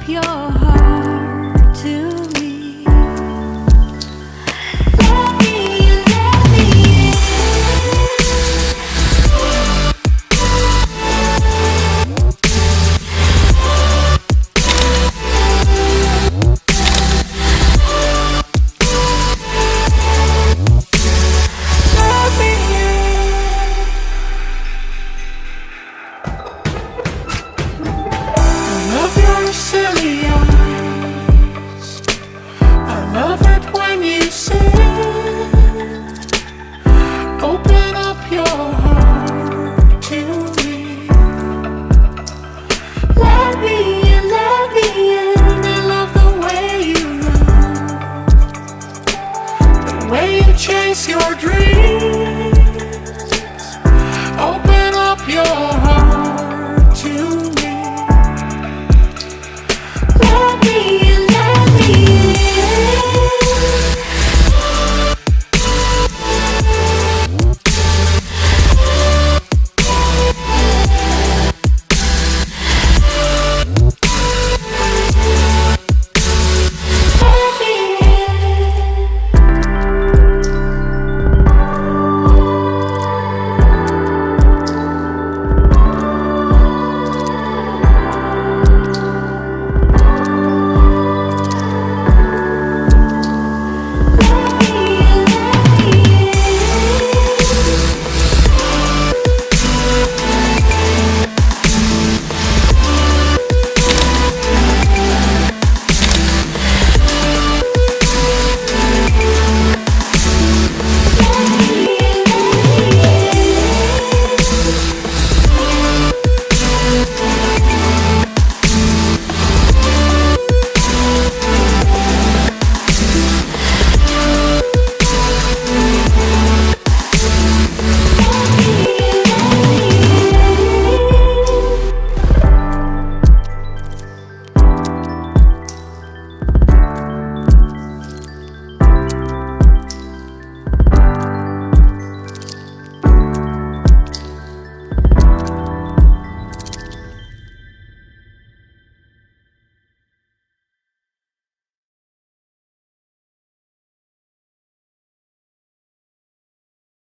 your heart to me. Let me in, let me in. Silly eyes, I love it when you say, open up your heart to me. Let me in, let me in. I love the way you love, the way you chase your dreams.